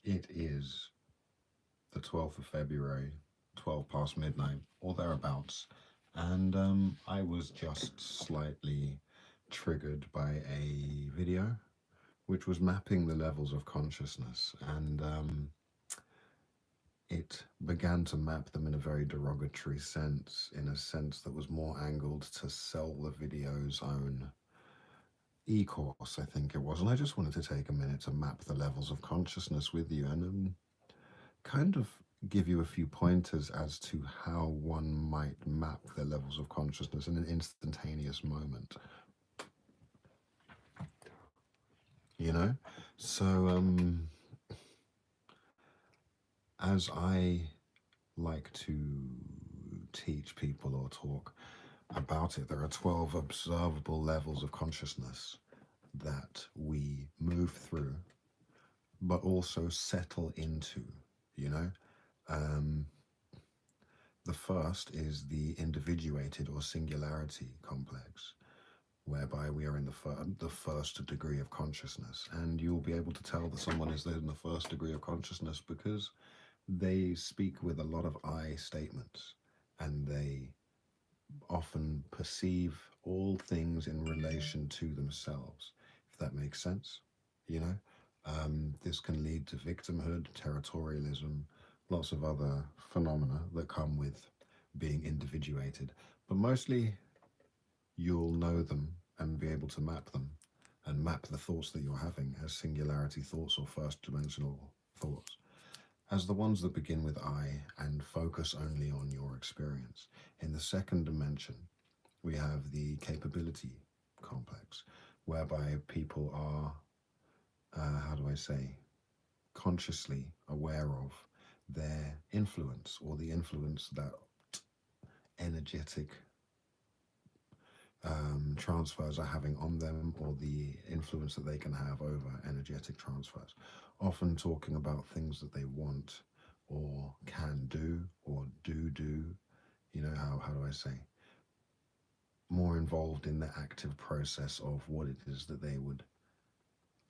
It is the 12th of February, 12 past midnight, or thereabouts, and I was just slightly triggered by a video which was mapping the levels of consciousness, and it began to map them in a very derogatory sense, in a sense that was more angled to sell the video's own e-course, I think it was. And I just wanted to take a minute to map the levels of consciousness with you and kind of give you a few pointers as to how one might map the levels of consciousness in an instantaneous moment, you know? So, as I like to teach people or talk about it, there are 12 observable levels of consciousness that we move through, but also settle into, you know? Um, the first is the individuated or singularity complex, whereby we are in the first degree of consciousness. And you'll be able to tell that someone is in the first degree of consciousness because they speak with a lot of I statements, and they often perceive all things in relation to themselves, if that makes sense. You know, this can lead to victimhood, territorialism, lots of other phenomena that come with being individuated. But mostly you'll know them and be able to map them and map the thoughts that you're having as singularity thoughts or first dimensional thoughts as the ones that begin with I and focus only on your experience. In the second dimension, we have the capability complex, whereby people are, how do I say, consciously aware of their influence or the influence that energetic transfers are having on them or the influence that they can have over energetic transfers. Often talking about things that they want or can do or do, how do I say, more involved in the active process of what it is that they would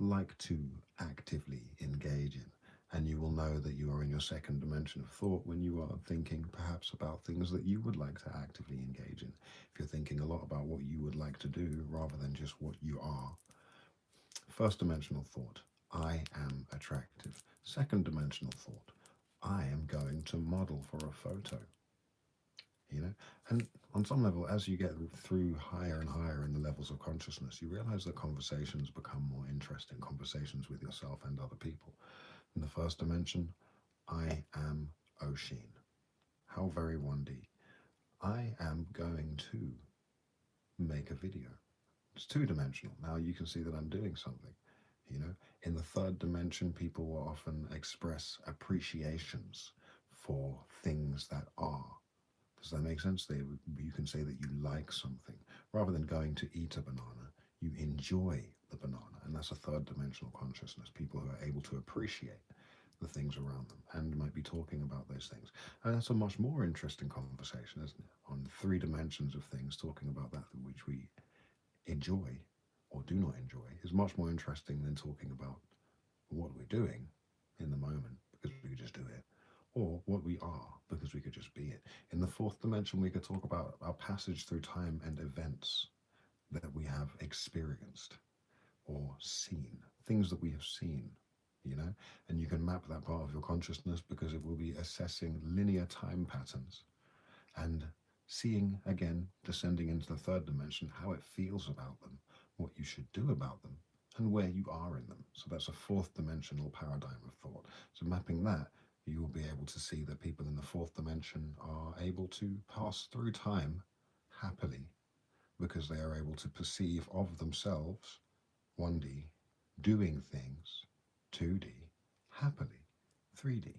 like to actively engage in. And you will know that you are in your second dimension of thought when you are thinking perhaps about things that you would like to actively engage in. If you're thinking a lot about what you would like to do rather than just what you are. First dimensional thought, I am attractive. Second dimensional thought, I am going to model for a photo. You know, and on some level, as you get through higher and higher in the levels of consciousness, you realize that conversations become more interesting, conversations with yourself and other people. In the first dimension, I am Oshin. How very 1D. I am going to make a video. It's two-dimensional. Now you can see that I'm doing something. You know, in the third dimension, people will often express appreciations for things that are. Does that make sense? You can say that you like something. Rather than going to eat a banana, you enjoy the banana. And that's a third dimensional consciousness. People who are able to appreciate the things around them and might be talking about those things. And that's a much more interesting conversation, isn't it? On three dimensions of things, talking about that which we enjoy or do not enjoy is much more interesting than talking about what we're doing in the moment because we could just do it, or what we are because we could just be it. In the fourth dimension, we could talk about our passage through time and events that we have experienced or seen, things that we have seen, you know, and you can map that part of your consciousness because it will be assessing linear time patterns and seeing again, descending into the third dimension, how it feels about them, what you should do about them, and where you are in them. So that's a fourth dimensional paradigm of thought. So mapping that, you will be able to see that people in the fourth dimension are able to pass through time happily because they are able to perceive of themselves 1D, doing things 2D, happily 3D,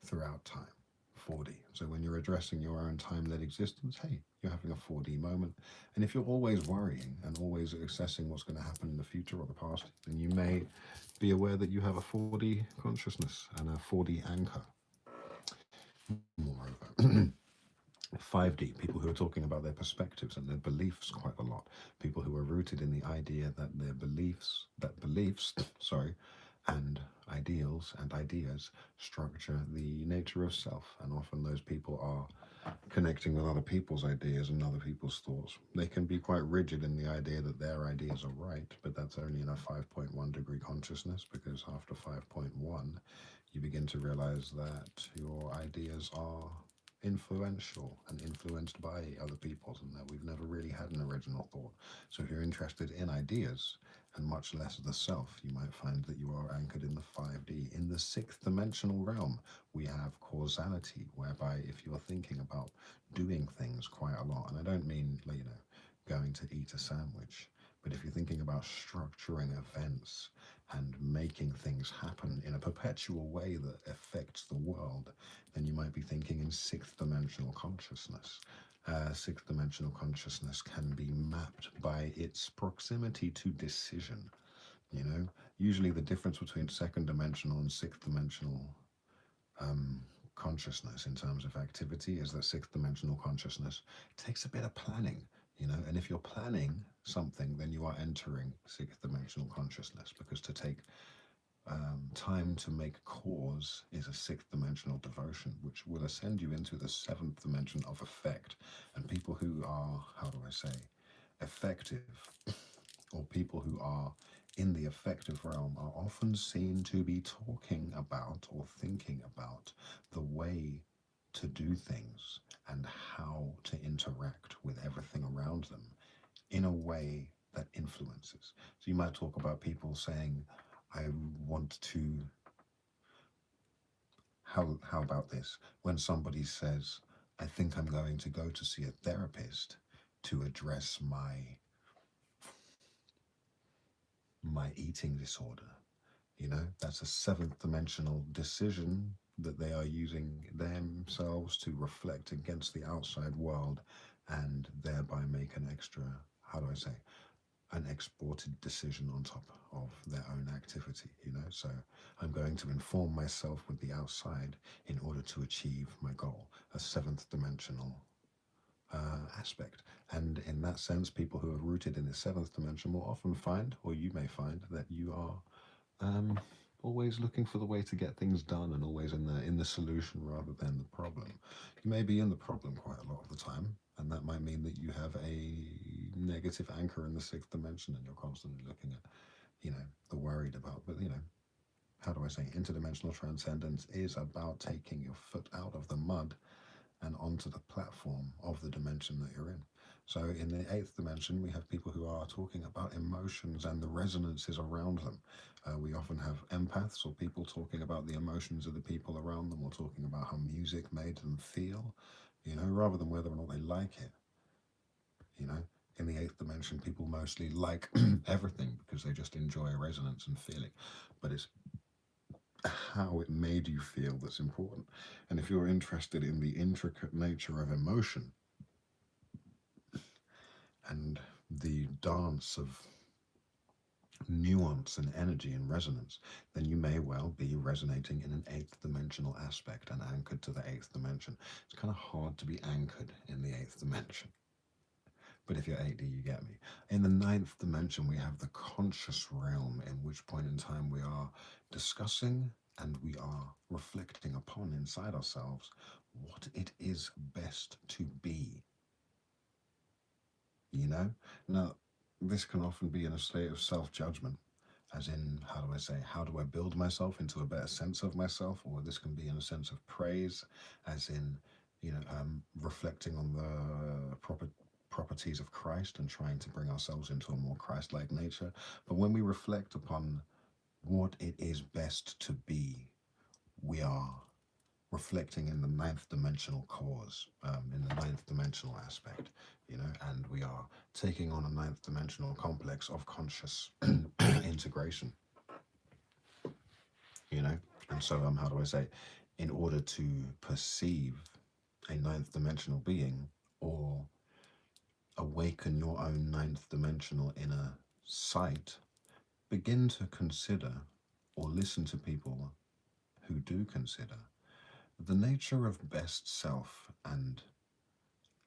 throughout time 4D. So when you're addressing your own time-led existence, hey, you're having a 4D moment. And if you're always worrying and always assessing what's going to happen in the future or the past, then you may be aware that you have a 4D consciousness and a 4D anchor. Moreover, 5D, people who are talking about their perspectives and their beliefs quite a lot. People who are rooted in the idea that their beliefs, sorry, And ideals and ideas structure the nature of self, and often those people are connecting with other people's ideas and other people's thoughts. They can be quite rigid in the idea that their ideas are right, but that's only in a 5.1 degree consciousness, because after 5.1, you begin to realize that your ideas are influential and influenced by other people's, and that we've never really had an original thought. So if you're interested in ideas and much less the self, you might find that you are anchored in the 5D. In the sixth dimensional realm, we have causality, whereby if you're thinking about doing things quite a lot, and I don't mean, going to eat a sandwich, but if you're thinking about structuring events and making things happen in a perpetual way that affects the world, then you might be thinking in sixth dimensional consciousness. Sixth dimensional consciousness can be mapped by its proximity to decision. You know, usually the difference between second dimensional and sixth dimensional um, consciousness in terms of activity is that sixth dimensional consciousness takes a bit of planning, and if you're planning something, then you are entering sixth dimensional consciousness, because to take time to make cause is a sixth dimensional devotion, which will ascend you into the seventh dimension of effect. And people who are, how do I say, effective, or people who are in the affective realm, are often seen to be talking about or thinking about the way to do things and how to interact with everything around them in a way that influences. So you might talk about people saying, I want to, how about this? When somebody says, I think I'm going to go to see a therapist to address my eating disorder. That's a seventh dimensional decision that they are using themselves to reflect against the outside world, and thereby make an extra, how do I say, an exported decision on top of their own activity. So I'm going to inform myself with the outside in order to achieve my goal, a seventh dimensional aspect. And in that sense, people who are rooted in the seventh dimension will often find, or you may find, that you are always looking for the way to get things done, and always in the solution rather than the problem. You may be in the problem quite a lot of the time, and that might mean that you have a negative anchor in the sixth dimension, and you're constantly looking at, the worried about. But how do I say, interdimensional transcendence is about taking your foot out of the mud and onto the platform of the dimension that you're in. So in the eighth dimension, we have people who are talking about emotions and the resonances around them. We often have empaths, or people talking about the emotions of the people around them, or talking about how music made them feel, rather than whether or not they like it. In the eighth dimension, people mostly like everything because they just enjoy resonance and feeling. But it's how it made you feel that's important. And if you're interested in the intricate nature of emotion and the dance of nuance and energy and resonance, then you may well be resonating in an eighth dimensional aspect and anchored to the eighth dimension. It's kind of hard to be anchored in the eighth dimension. But if you're 8D, you get me. In the ninth dimension, we have the conscious realm, in which point in time we are discussing and we are reflecting upon inside ourselves what it is best to be. Now, this can often be in a state of self-judgment, as in, how do I say, how do I build myself into a better sense of myself? Or this can be in a sense of praise, as in, reflecting on the properties of Christ and trying to bring ourselves into a more Christ-like nature. But when we reflect upon what it is best to be, we are reflecting in the ninth dimensional cause, in the ninth dimensional aspect, and we are taking on a ninth dimensional complex of conscious integration, and so how do I say, in order to perceive a ninth dimensional being, or awaken your own ninth dimensional inner sight, begin to consider, or listen to people who do consider, the nature of best self and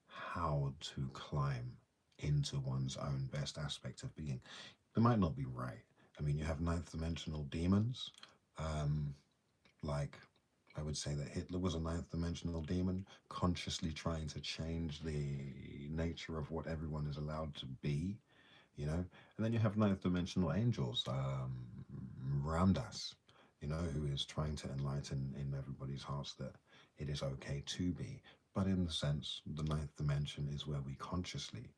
how to climb into one's own best aspect of being. It might not be right, I mean, you have ninth dimensional demons. Um, like, I would say that Hitler was a ninth dimensional demon, consciously trying to change the nature of what everyone is allowed to be, you know. And then you have ninth dimensional angels, Ramdas, you know, who is trying to enlighten in everybody's hearts that it is okay to be. But in the sense, the ninth dimension is where we consciously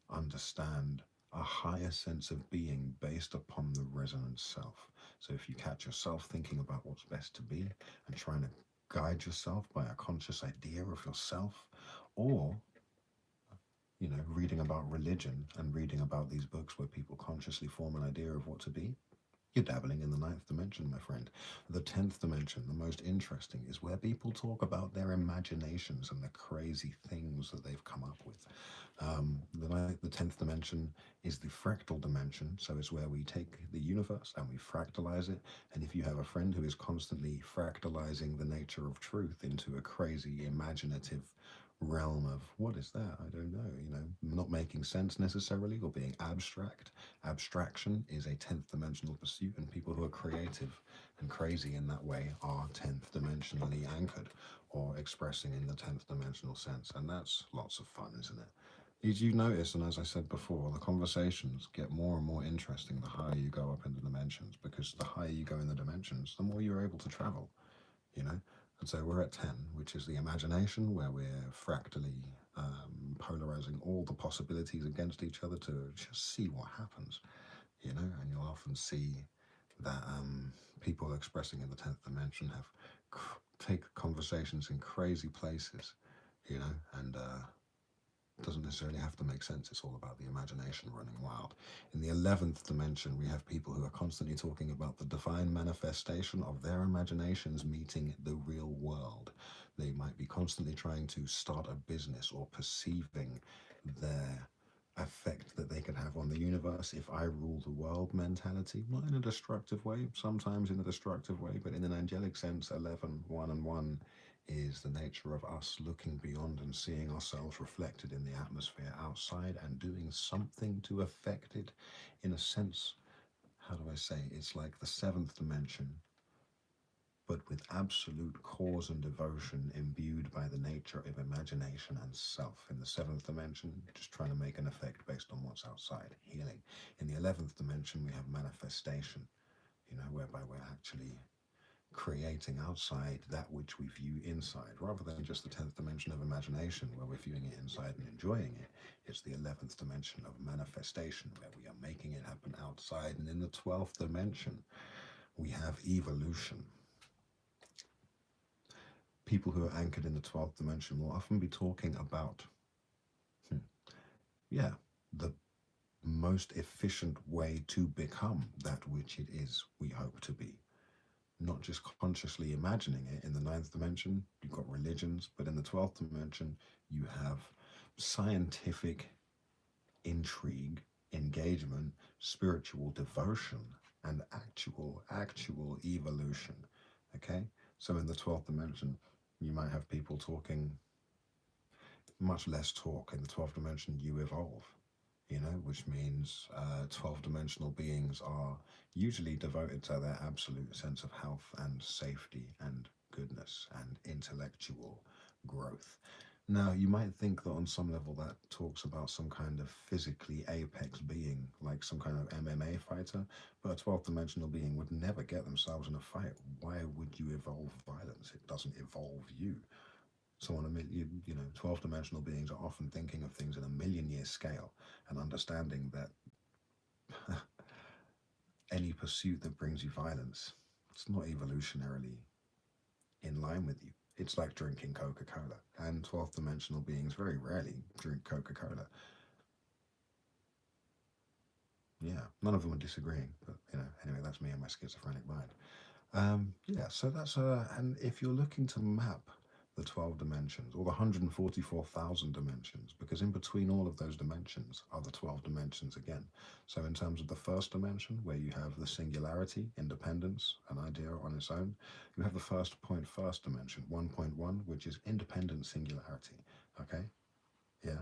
understand a higher sense of being based upon the resonant self. So if you catch yourself thinking about what's best to be and trying to guide yourself by a conscious idea of yourself, or reading about religion and reading about these books where people consciously form an idea of what to be, you're dabbling in the ninth dimension, my friend. The 10th dimension, the most interesting, is where people talk about their imaginations and the crazy things that they've come up with. The 10th dimension is the fractal dimension, so it's where we take the universe and we fractalize it. And if you have a friend who is constantly fractalizing the nature of truth into a crazy imaginative realm of what is that? I don't know, not making sense necessarily or being abstract. Abstraction is a 10th dimensional pursuit, and people who are creative and crazy in that way are 10th dimensionally anchored or expressing in the 10th dimensional sense. And that's lots of fun, isn't it? Did you notice, and as I said before, the conversations get more and more interesting the higher you go up in the dimensions, because the higher you go in the dimensions, the more you're able to travel, you know? And so we're at 10, which is the imagination, where we're fractally polarizing all the possibilities against each other to just see what happens, and you'll often see that people expressing in the 10th dimension have take conversations in crazy places, and doesn't necessarily have to make sense. It's all about the imagination running wild. In the 11th dimension, we have people who are constantly talking about the divine manifestation of their imaginations meeting the real world. They might be constantly trying to start a business or perceiving their effect that they could have on the universe if I rule the world mentality, not in a destructive way, sometimes in a destructive way, but in an angelic sense. 11, 1 and 1 is the nature of us looking beyond and seeing ourselves reflected in the atmosphere outside and doing something to affect it. In a sense, how do I say, it's like the 7th dimension, but with absolute cause and devotion imbued by the nature of imagination and self. In the 7th dimension, just trying to make an effect based on what's outside, healing. In the 11th dimension, we have manifestation, whereby we're actually creating outside that which we view inside, rather than just the 10th dimension of imagination where we're viewing it inside and enjoying it. It's the 11th dimension of manifestation where we are making it happen outside. And in the 12th dimension, we have evolution. People who are anchored in the 12th dimension will often be talking about, the most efficient way to become that which it is we hope to be. Not just consciously imagining it. In the 9th dimension, you've got religions, but in the 12th dimension, you have scientific intrigue, engagement, spiritual devotion, and actual evolution. Okay? So in the 12th dimension, you might have people talking, much less talk. In the 12th dimension, you evolve, which means 12 dimensional beings are usually devoted to their absolute sense of health and safety and goodness and intellectual growth. Now, you might think that on some level that talks about some kind of physically apex being, like some kind of MMA fighter, but a 12th dimensional being would never get themselves in a fight. Why would you evolve violence? It doesn't evolve you. So on a 12 dimensional beings are often thinking of things in a million-year scale and understanding that any pursuit that brings you violence, it's not evolutionarily in line with you. It's like drinking Coca-Cola, and 12th dimensional beings very rarely drink Coca-Cola. Yeah, none of them are disagreeing, but anyway, that's me and my schizophrenic mind. So that's and if you're looking to map the 12 dimensions or the 144,000 dimensions, because in between all of those dimensions are the 12 dimensions again. So in terms of the first dimension, where you have the singularity, independence, an idea on its own, you have the first dimension, 1.1, which is independent singularity. Okay? Yeah.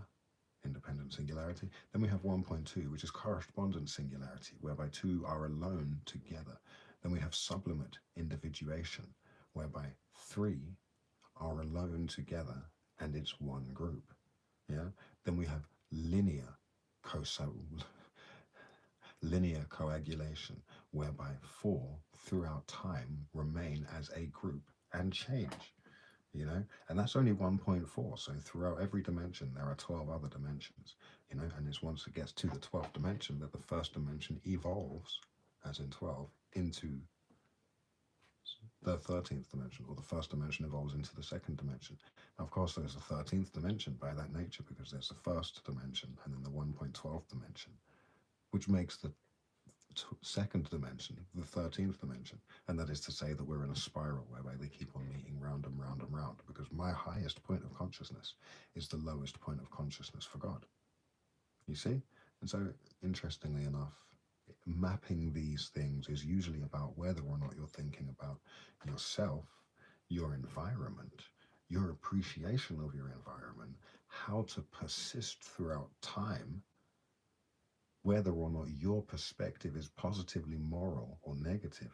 independent singularity. Then we have 1.2, which is correspondent singularity, whereby two are alone together. Then we have sublimate individuation, whereby three are alone together and it's one group. Yeah. Then we have linear linear coagulation, whereby four throughout time remain as a group and change. And that's only 1.4. So throughout every dimension, there are 12 other dimensions, and it's once it gets to the 12th dimension that the first dimension evolves, as in 12, into the 13th dimension, or the first dimension evolves into the second dimension. Now, of course, there's a 13th dimension by that nature, because there's the first dimension and then the 1.12th dimension, which makes the second dimension the 13th dimension. And that is to say that we're in a spiral whereby they keep on meeting round and round and round, because my highest point of consciousness is the lowest point of consciousness for God. You see? And so, interestingly enough, mapping these things is usually about whether or not you're thinking about yourself, your environment, your appreciation of your environment, how to persist throughout time, whether or not your perspective is positively moral or negative,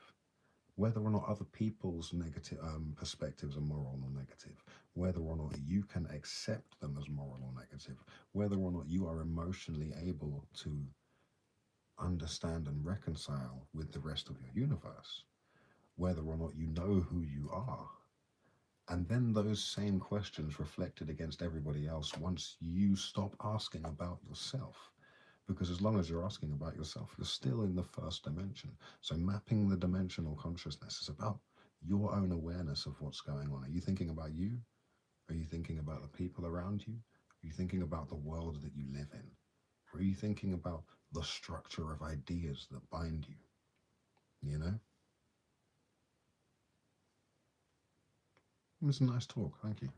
whether or not other people's negative perspectives are moral or negative, whether or not you can accept them as moral or negative, whether or not you are emotionally able to understand and reconcile with the rest of your universe, whether or not you know who you are. And then those same questions reflected against everybody else once you stop asking about yourself. Because as long as you're asking about yourself, you're still in the first dimension. So mapping the dimensional consciousness is about your own awareness of what's going on. Are you thinking about you? Are you thinking about the people around you? Are you thinking about the world that you live in? Or are you thinking about the structure of ideas that bind you? It was a nice talk. Thank you.